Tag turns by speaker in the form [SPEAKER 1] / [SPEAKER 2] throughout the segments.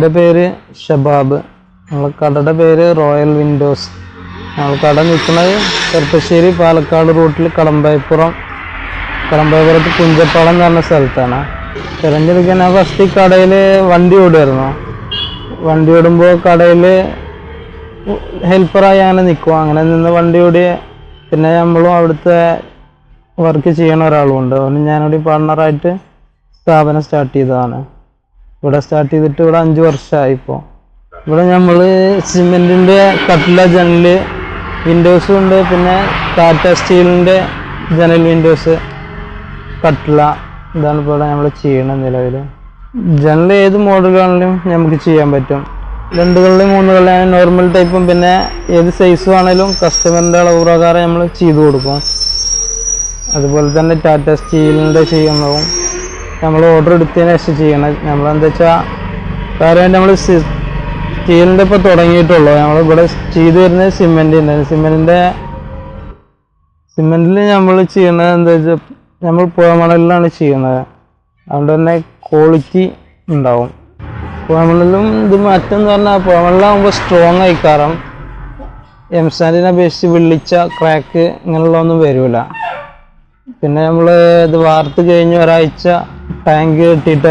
[SPEAKER 1] എൻ്റെ പേര് ഷബാബ്. നമ്മളെ കടയുടെ പേര് റോയൽ വിൻഡോസ്. നമ്മൾ കട നിൽക്കുന്നത് ചെറുപ്പശ്ശേരി പാലക്കാട് റൂട്ടിൽ കടമ്പായപുരത്ത് കുഞ്ചപ്പാളം എന്ന് പറഞ്ഞ സ്ഥലത്താണ്. തിരഞ്ഞെടുക്കാൻ ഫസ്റ്റ് കടയിൽ വണ്ടി ഓടുമായിരുന്നു. വണ്ടി ഓടുമ്പോൾ കടയിൽ ഹെൽപ്പറായി അങ്ങനെ നിൽക്കും. അങ്ങനെ നിന്ന് വണ്ടി ഓടി പിന്നെ നമ്മളും അവിടുത്തെ വർക്ക് ചെയ്യണ ഒരാളുമുണ്ട്. അതുകൊണ്ട് ഞാനിവിടെ പാർട്ണറായിട്ട് സ്ഥാപനം സ്റ്റാർട്ട് ചെയ്തതാണ്. ഇവിടെ സ്റ്റാർട്ട് ചെയ്തിട്ട് ഇവിടെ 5 വർഷമായി. ഇപ്പോൾ ഇവിടെ നമ്മൾ സിമെൻറ്റിൻ്റെ കട്ടില, ജനല്, വിൻഡോസും ഉണ്ട്. പിന്നെ ടാറ്റ സ്റ്റീലിൻ്റെ ജനൽ, വിൻഡോസ്, കട്ടില, ഇതാണ് ഇപ്പോൾ നമ്മൾ ചെയ്യണത് നിലവിൽ. ജനൽ ഏത് മോഡലാണെങ്കിലും നമുക്ക് ചെയ്യാൻ പറ്റും. 2 കള്ളി 3 കള്ളി നോർമൽ ടൈപ്പും പിന്നെ ഏത് സൈസും ആണെങ്കിലും കസ്റ്റമറിൻ്റെ അളവ് പ്രകാരം നമ്മൾ ചെയ്തു കൊടുക്കും. അതുപോലെ തന്നെ ടാറ്റ സ്റ്റീലിൻ്റെ ചെയ്യുന്നതും നമ്മൾ ഓർഡർ എടുത്തതിന് ശേഷം ചെയ്യണം. നമ്മളെന്താ വെച്ചാൽ കാര്യമായിട്ട് നമ്മൾ സ്റ്റീലിൻ്റെ ഇപ്പോൾ തുടങ്ങിയിട്ടുള്ളൂ. നമ്മളിവിടെ ചെയ്തു വരുന്നത് സിമെൻറ്റിൽ നമ്മൾ ചെയ്യണത് എന്താ വെച്ചാൽ നമ്മൾ പുഴമണലിലാണ് ചെയ്യുന്നത്. അതുകൊണ്ട് തന്നെ ക്വാളിറ്റി ഉണ്ടാവും. പുഴമണലിലും ഇത് മാറ്റമെന്ന് പറഞ്ഞാൽ പുഴമണലാകുമ്പോൾ സ്ട്രോങ് ആയി. കാരണം എംസാൻഡിനെ അപേക്ഷിച്ച് വിളിച്ച ക്രാക്ക് ഇങ്ങനെയുള്ളതൊന്നും വരില്ല. പിന്നെ നമ്മൾ ഇത് വാർത്ത് കഴിഞ്ഞ് ഒരാഴ്ച ടാങ്ക് കെട്ടിയിട്ട്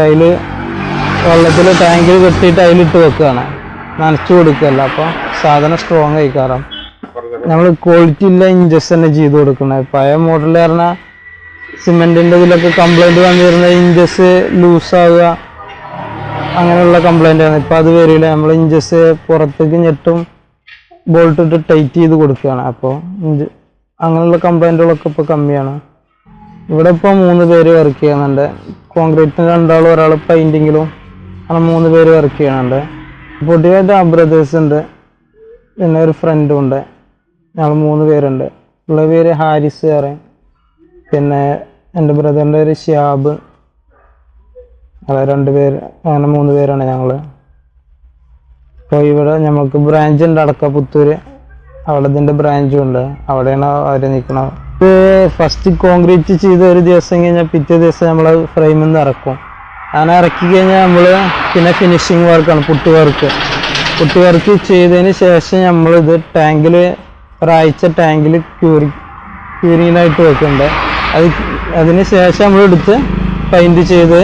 [SPEAKER 1] വെള്ളത്തിൽ ടാങ്കിൽ കെട്ടിയിട്ട് അതിലിട്ട് വെക്കുകയാണ്, നനച്ചു കൊടുക്കുകയല്ല. അപ്പോൾ സാധനം സ്ട്രോങ് ആയി. കാരണം നമ്മൾ ക്വാളിറ്റി ഇല്ല ഇഞ്ചസ് തന്നെ ചെയ്ത് കൊടുക്കുന്നത്. പഴയ മോഡൽ പറഞ്ഞാൽ സിമെൻറ്റിൻ്റെ ഇതിലൊക്കെ കംപ്ലൈൻറ്റ് വന്നിരുന്ന ഇഞ്ചസ് ലൂസാവുക അങ്ങനെയുള്ള കംപ്ലൈൻറ്റാണ്. ഇപ്പോൾ അത് വരില്ല. നമ്മൾ ഇഞ്ചസ് പുറത്തേക്ക് ഞെട്ടും ബോൾട്ട് ഇട്ട് ടൈറ്റ് ചെയ്ത് കൊടുക്കുകയാണ്. അപ്പോൾ അങ്ങനെയുള്ള കംപ്ലൈൻറ്റുകളൊക്കെ ഇപ്പോൾ കമ്മിയാണ്. ഇവിടെ ഇപ്പോൾ 3 പേര് വർക്ക് ചെയ്യുന്നുണ്ട്. കോൺക്രീറ്റിന് 2 ആളും, ഒരാൾ പെയിൻറ്റിങ്ങിലും, അങ്ങനെ 3 പേര് വർക്ക് ചെയ്യുന്നുണ്ട്. പൊതുവായിട്ട് ആ ബ്രദേഴ്സ് ഉണ്ട്, പിന്നെ ഒരു ഫ്രണ്ടും ഉണ്ട്. ഞങ്ങൾ 3 പേരുണ്ട്. ഉള്ള പേര് ഹാരിസ് പറയും. പിന്നെ എൻ്റെ ബ്രദറിൻ്റെ പേര് ഷിയാബ്. അതെ 2 പേര്, അങ്ങനെ 3 പേരാണ് ഞങ്ങൾ. അപ്പോൾ ഇവിടെ നമുക്ക് ബ്രാഞ്ച് ഉണ്ട് അടക്കപുത്തൂർ. അവിടെ ഇതിൻ്റെ ബ്രാഞ്ചും ഉണ്ട്. അവിടെയാണ് അവർ നിൽക്കുന്നത്. ഫസ്റ്റ് കോൺക്രീറ്റ് ചെയ്ത് ഒരു ദിവസം കഴിഞ്ഞാൽ പിറ്റേ ദിവസം നമ്മൾ ഫ്രെയിമിൽ നിന്ന് ഇറക്കും. അങ്ങനെ ഇറക്കി കഴിഞ്ഞാൽ നമ്മൾ പിന്നെ ഫിനിഷിങ് വർക്കാണ്, പുട്ടി വർക്ക് ചെയ്തതിന് ശേഷം നമ്മളിത് ടാങ്കിൽ ഒരാഴ്ച ടാങ്കിൽ ക്യൂരിങ്ങിനായിട്ട് വെക്കുന്നുണ്ട്. അതിന് ശേഷം നമ്മളെടുത്ത് പെയിൻറ്റ് ചെയ്ത്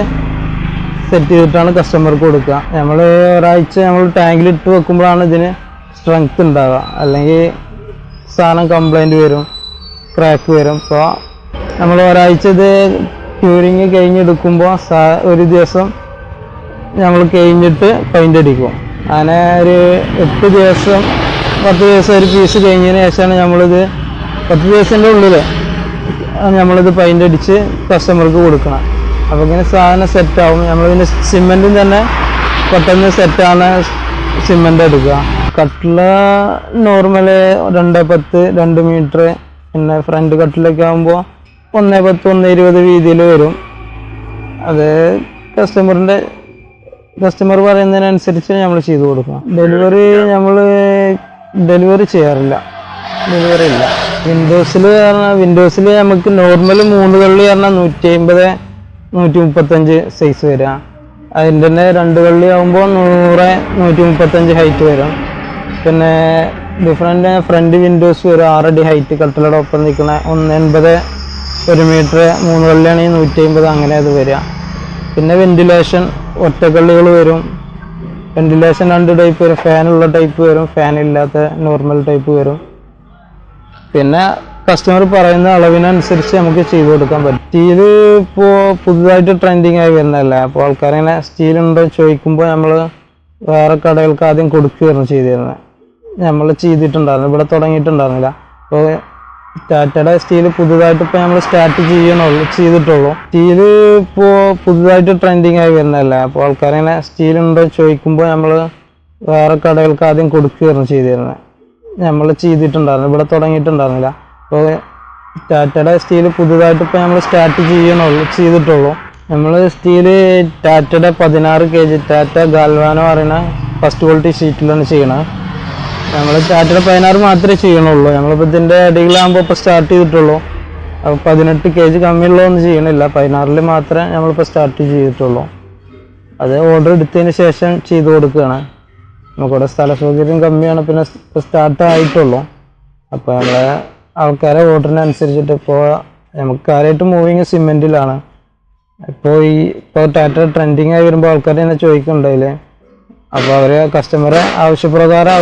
[SPEAKER 1] സെറ്റ് ചെയ്തിട്ടാണ് കസ്റ്റമർക്ക് കൊടുക്കുക. നമ്മൾ ഒരാഴ്ച നമ്മൾ ടാങ്കിലിട്ട് വെക്കുമ്പോഴാണ് ഇതിന് സ്ട്രെങ്ത് ഉണ്ടാവുക. അല്ലെങ്കിൽ സാധനം കംപ്ലൈൻറ്റ് വരും, ക്രാക്ക് വരും. അപ്പോൾ നമ്മൾ ഒരാഴ്ച ഇത് ക്യൂരിങ് കഴിഞ്ഞെടുക്കുമ്പോൾ ഒരു ദിവസം നമ്മൾ കഴിഞ്ഞിട്ട് പെയിൻ്റ് അടിക്കും. അങ്ങനെ ഒരു 8 ദിവസം 10 ദിവസം ഒരു പീസ് കഴിഞ്ഞതിന് ശേഷമാണ് നമ്മളിത് 10 ദിവസത്തിൻ്റെ ഉള്ളിൽ നമ്മളിത് പെയിൻ്റ് അടിച്ച് കസ്റ്റമർക്ക് കൊടുക്കണം. അപ്പോൾ ഇങ്ങനെ സാധനം സെറ്റാവും. നമ്മളിതിൻ്റെ സിമെൻറ്റും തന്നെ പെട്ടെന്ന് സെറ്റാണ് സിമെൻ്റ് എടുക്കുക. കട്ടില നോർമൽ 2.10 2 മീറ്റർ. പിന്നെ ഫ്രണ്ട് കട്ടിലൊക്കെ ആകുമ്പോൾ 1.10 1.20 വീതിയിൽ വരും. അത് കസ്റ്റമർ പറയുന്നതിനനുസരിച്ച് നമ്മൾ ചെയ്തു കൊടുക്കാം. ഡെലിവറി ചെയ്യാറില്ല, ഡെലിവറി ഇല്ല. വിൻഡോസിൽ നമുക്ക് നോർമൽ 3 കള്ളി പറഞ്ഞാൽ 150 135 സൈസ് വരിക. അതിൻ്റെ തന്നെ 2 കള്ളി ആകുമ്പോൾ 100 135 ഹൈറ്റ് വരും. പിന്നെ ഡിഫറെൻ്റ് ഫ്രണ്ട് വിൻഡോസ് വരും 6 അടി ഹൈറ്റ്. കട്ടിലയുടെ ഒപ്പം നിൽക്കുന്ന 1.80 1 മീറ്റർ. 3 കള്ളിയാണെങ്കിൽ 150, അങ്ങനെ അത് വരിക. പിന്നെ വെന്റിലേഷൻ ഒറ്റക്കള്ളികൾ വരും. വെന്റിലേഷൻ 2 ടൈപ്പ് വരും. ഫാനുള്ള ടൈപ്പ് വരും, ഫാൻ ഇല്ലാത്ത നോർമൽ ടൈപ്പ് വരും. പിന്നെ കസ്റ്റമർ പറയുന്ന അളവിനനുസരിച്ച് നമുക്ക് ചെയ്തു കൊടുക്കാൻ പറ്റും. സ്റ്റീല് ഇപ്പോൾ പുതുതായിട്ട് ട്രെൻഡിങ് ആയി വരുന്നതല്ലേ. അപ്പോൾ ആൾക്കാരിങ്ങനെ സ്റ്റീലുണ്ടോ ചോദിക്കുമ്പോൾ നമ്മൾ വേറെ കടകൾക്ക് ആദ്യം കൊടുക്കുകയായിരുന്നു ചെയ്തിരുന്നത്. നമ്മൾ ചെയ്തിട്ടുണ്ടായിരുന്നു, ഇവിടെ തുടങ്ങിയിട്ടുണ്ടായിരുന്നില്ല. അപ്പോൾ ടാറ്റയുടെ സ്റ്റീൽ പുതുതായിട്ട് ഇപ്പോൾ നമ്മൾ സ്റ്റാർട്ട് ചെയ്തിട്ടുള്ളൂ. സ്റ്റീല് ഇപ്പോൾ പുതുതായിട്ട് ട്രെൻഡിങ് ആയി വരുന്നതല്ലേ. അപ്പോൾ ആൾക്കാരിങ്ങനെ സ്റ്റീലുണ്ടോ ചോദിക്കുമ്പോൾ നമ്മൾ വേറെ കടകൾക്ക് ആദ്യം കൊടുക്കുകയായിരുന്നു ചെയ്തിരുന്നത്. നമ്മൾ ചെയ്തിട്ടുണ്ടായിരുന്നു, ഇവിടെ തുടങ്ങിയിട്ടുണ്ടായിരുന്നില്ല. അപ്പോൾ ടാറ്റയുടെ സ്റ്റീൽ പുതുതായിട്ട് ഇപ്പോൾ നമ്മൾ സ്റ്റാർട്ട് ചെയ്തിട്ടുള്ളൂ. നമ്മൾ സ്റ്റീല് ടാറ്റയുടെ 16 kg ടാറ്റ ഗാൽവാനോ പറയുന്ന ഫസ്റ്റ് ക്വാളിറ്റി ഷീറ്റിലാണ് ചെയ്യണത്. നമ്മൾ ടാറ്റയുടെ 16 മാത്രമേ ചെയ്യണുള്ളൂ. നമ്മളിപ്പോൾ ഇതിൻ്റെ അടിയിലാകുമ്പോൾ ഇപ്പോൾ സ്റ്റാർട്ട് ചെയ്തിട്ടുള്ളൂ. അപ്പോൾ 18 kg കമ്മിയുള്ളതൊന്നും ചെയ്യണില്ല. 16 മാത്രമേ നമ്മളിപ്പോൾ സ്റ്റാർട്ട് ചെയ്തിട്ടുള്ളൂ. അത് ഓർഡർ എടുത്തതിന് ശേഷം ചെയ്തു കൊടുക്കുകയാണ്. നമുക്കിവിടെ സ്ഥല സൗകര്യം കമ്മിയാണ്, പിന്നെ സ്റ്റാർട്ട് ആയിട്ടുള്ളൂ. അപ്പോൾ നമ്മളെ ആൾക്കാരെ ഓർഡറിനനുസരിച്ചിട്ട് ഇപ്പോൾ നമുക്ക് കാര്യമായിട്ട് മൂവിങ് സിമെൻറ്റിലാണ്. ഇപ്പോൾ ടാറ്റ ട്രെൻഡിങ് ആയി വരുമ്പോൾ ആൾക്കാർ തന്നെ ചോദിക്കുന്നുണ്ടായില്ലേ. അപ്പോൾ അവർ കസ്റ്റമറെ ആവശ്യപ്രകാരം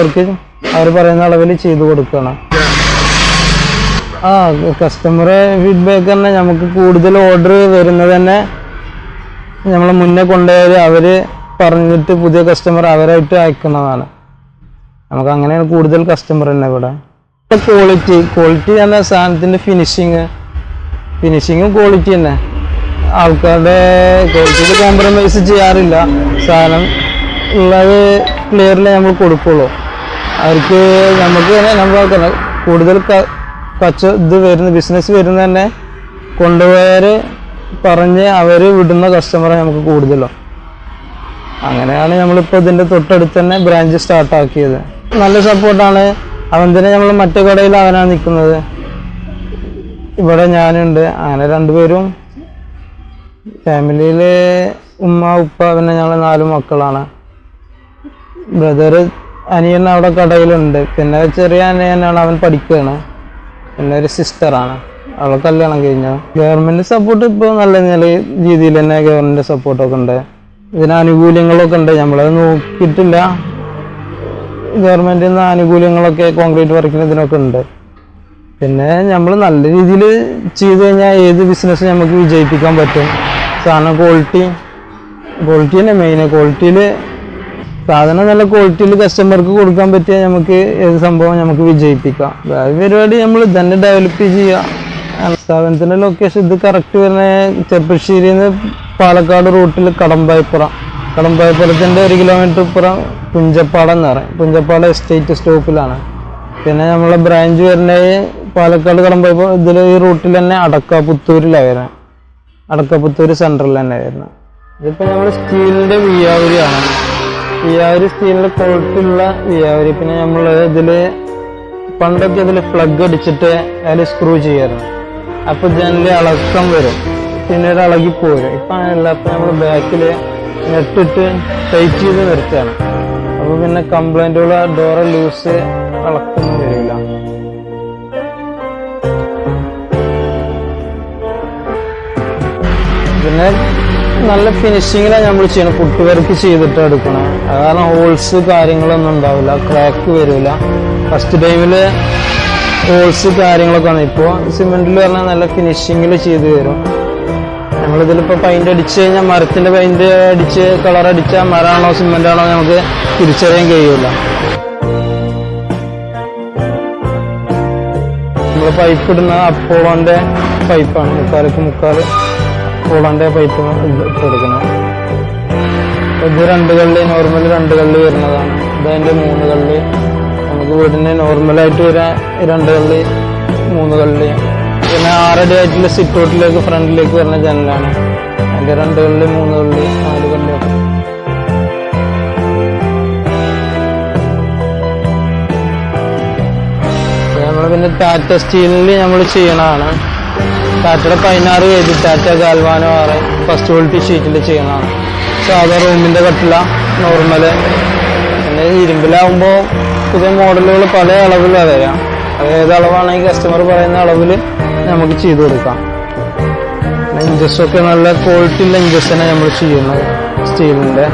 [SPEAKER 1] അവർ പറയുന്ന അളവിൽ ചെയ്തു കൊടുക്കണം. കസ്റ്റമറെ ഫീഡ്ബാക്ക് തന്നെ നമുക്ക് കൂടുതൽ ഓർഡർ വരുന്നത് തന്നെ നമ്മൾ മുന്നേ കൊണ്ടുപോയത് അവർ പറഞ്ഞിട്ട് പുതിയ കസ്റ്റമർ അവരായിട്ട് അയക്കുന്നതാണ്. നമുക്ക് അങ്ങനെയാണ് കൂടുതൽ കസ്റ്റമർ തന്നെ ഇവിടെ. ക്വാളിറ്റി തന്നെ സാധനത്തിൻ്റെ ഫിനിഷിങ്ങും ക്വാളിറ്റി തന്നെ. ആൾക്കാരുടെ ക്വാളിറ്റിയിൽ കോംപ്രമൈസ് ചെയ്യാറില്ല. സാധനം ഉള്ളത് ക്ലിയറിൽ നമ്മൾ കൊടുക്കുള്ളൂ. അവർക്ക് നമുക്ക് തന്നെ നമ്മൾ കൂടുതൽ ബിസിനസ് വരുന്ന തന്നെ കൊണ്ടുപോയവർ പറഞ്ഞ് അവർ വിടുന്ന കസ്റ്റമറെ നമുക്ക് കൂടുതലോ. അങ്ങനെയാണ് നമ്മളിപ്പോൾ ഇതിൻ്റെ തൊട്ടടുത്ത് തന്നെ ബ്രാഞ്ച് സ്റ്റാർട്ടാക്കിയത്. നല്ല സപ്പോർട്ടാണ്. അവൻ തന്നെ നമ്മൾ മറ്റേ കടയിൽ അവനാണ് നിൽക്കുന്നത്, ഇവിടെ ഞാനുണ്ട്. അങ്ങനെ രണ്ടുപേരും ഫാമിലിയിൽ ഉമ്മ ഉപ്പ പിന്നെ ഞങ്ങൾ 4 മക്കളാണ്. ബ്രദർ അനിയൻ അവിടെ കടയിലുണ്ട്. പിന്നെ ചെറിയ അനിയനാണ്, അവൻ പഠിക്കുകയാണ്. പിന്നെ ഒരു സിസ്റ്ററാണ്, അവളെ കല്യാണം കഴിഞ്ഞു. ഗവൺമെൻറ് സപ്പോർട്ട് ഇപ്പോൾ നല്ല രീതിയിൽ തന്നെ ഗവൺമെൻറ് സപ്പോർട്ടൊക്കെ ഉണ്ട്. ഇതിന് ആനുകൂല്യങ്ങളൊക്കെ ഉണ്ട്. നമ്മളത് നോക്കിയിട്ടില്ല. ഗവൺമെൻറ്റിൽ നിന്ന് ആനുകൂല്യങ്ങളൊക്കെ കോൺക്രീറ്റ് വർക്കിന് ഇതിനൊക്കെ ഉണ്ട്. പിന്നെ നമ്മൾ നല്ല രീതിയിൽ ചെയ്തു കഴിഞ്ഞാൽ ഏത് ബിസിനസ്സും നമുക്ക് വിജയിപ്പിക്കാൻ പറ്റും. സാധനം ക്വാളിറ്റി തന്നെ മെയിൻ. ക്വാളിറ്റിയിൽ സാധനം നല്ല ക്വാളിറ്റിയിൽ കസ്റ്റമർക്ക് കൊടുക്കാൻ പറ്റിയാൽ നമുക്ക് ഏത് സംഭവം നമുക്ക് വിജയിപ്പിക്കാം. പരിപാടി നമ്മൾ തന്നെ ഡെവലപ്പ് ചെയ്യുക. സ്ഥാപനത്തിൻ്റെ ലൊക്കേഷൻ ഇത് കറക്റ്റ് വരുന്ന ചെറുപ്പശ്ശേരിയിൽ നിന്ന് പാലക്കാട് റൂട്ടിൽ കടമ്പായപ്പുറത്തിൻ്റെ 1 കിലോമീറ്റർ ഇപ്പുറം പുഞ്ചപ്പാടം എന്ന് പറയും. പുഞ്ചപ്പാടം എസ്റ്റേറ്റ് സ്റ്റോപ്പിലാണ്. പിന്നെ നമ്മളെ ബ്രാഞ്ച് വരുന്നത് പാലക്കാട് കടമ്പായപ്പുറം ഇതിൽ ഈ റൂട്ടിൽ തന്നെ അടക്കാപുത്തൂരിലാണ് വരുന്നത്. അടക്കാപുത്തൂർ സെൻട്രൽ തന്നെ വരുന്നത്. ഇതിപ്പോൾ നമ്മൾ സ്റ്റീലിൻ്റെ വിയാവരിയാണ്. വിയാവരി സ്റ്റീലിൻ്റെ ക്വാളിറ്റിയുള്ള വിയാവരി. പിന്നെ നമ്മൾ ഇതിൽ പണ്ടൊക്കെ ഇതിൽ പ്ലഗ് അടിച്ചിട്ട് അതിൽ സ്ക്രൂ ചെയ്യാറുണ്ട്. അപ്പോൾ ജനലിൽ ഇളക്കം വരും, പിന്നീട് ഇളകിപ്പോരും. ഇപ്പം അങ്ങനെയല്ല. അപ്പം നമ്മൾ ബാക്കിൽ നെട്ടിട്ട് ടൈറ്റ് ചെയ്ത് നിർത്തുകയാണ്. അപ്പോൾ പിന്നെ കംപ്ലൈൻറ്റുകൾ ഡോറ് ലൂസ് ഇളക്കൊന്നും വരില്ല. പിന്നെ നല്ല ഫിനിഷിങ്ങിലാണ് നമ്മൾ ചെയ്യണം. കുട്ടി വർക്ക് ചെയ്തിട്ട് എടുക്കണം. കാരണം ഹോൾസ് കാര്യങ്ങളൊന്നും ഉണ്ടാവില്ല, ക്രാക്ക് വരില്ല. ഫസ്റ്റ് ടൈമിൽ ഹോൾസ് കാര്യങ്ങളൊക്കെ ആണ്. ഇപ്പോൾ സിമെൻറ്റിൽ പറഞ്ഞാൽ നല്ല ഫിനിഷിങ്ങിൽ ചെയ്ത് തരും. നമ്മളിതിലിപ്പോൾ പെയിൻ്റ് അടിച്ച് കഴിഞ്ഞാൽ മരത്തിൻ്റെ പെയിൻ്റ് അടിച്ച് കളർ അടിച്ചാൽ മരമാണോ സിമെൻ്റാണോ നമുക്ക് തിരിച്ചറിയാൻ കഴിയില്ല. നമ്മൾ പൈപ്പ് ഇടുന്ന അപ്പോളോൻ്റെ പൈപ്പാണ്. 3/4 അപ്പോളോൻ്റെ പൈപ്പ് ഇട്ടെടുക്കുന്നത്. ഇത് 2 കള്ളി, നോർമൽ 2 കള്ളി വരുന്നതാണ്. ഇതതിൻ്റെ 3 കള്ളി. നമുക്ക് വീടിന് നോർമലായിട്ട് വരാൻ 2 കള്ളി 3 കള്ളി. പിന്നെ 6 അടി ആയിട്ടുള്ള സിറ്റ് ഔട്ടിലേക്ക് ഫ്രണ്ടിലേക്ക് വരുന്ന ജനലാണ്. അതിൻ്റെ 2 കള്ളി 3 കള്ളി 4 കള്ളിയൊക്കെ. നമ്മൾ പിന്നെ ടാറ്റ സ്റ്റീലിൽ നമ്മൾ ചെയ്യണതാണ്. ടാറ്റയുടെ 16 കയറ്റി ടാറ്റ ഗാൽവാനോ 6 ഫസ്റ്റ് ക്വാളിറ്റി ഷീറ്റിൽ ചെയ്യണതാണ്. സാധാ റൂമിൻ്റെ കട്ടില നോർമൽ. പിന്നെ ഇരുമ്പിലാവുമ്പോൾ പുതിയ മോഡലുകൾ പല അളവിലാണ് വരാം. അത് ഏത് അളവാണെങ്കിൽ കസ്റ്റമർ പറയുന്ന അളവിൽ നമുക്ക് ചെയ്തു കൊടുക്കാം. ഇഞ്ചസൊക്കെ നല്ല ക്വാളിറ്റിയുള്ള ഇഞ്ചസാണ് നമ്മൾ ചെയ്യുന്നത് സ്റ്റീലിൻ്റെ.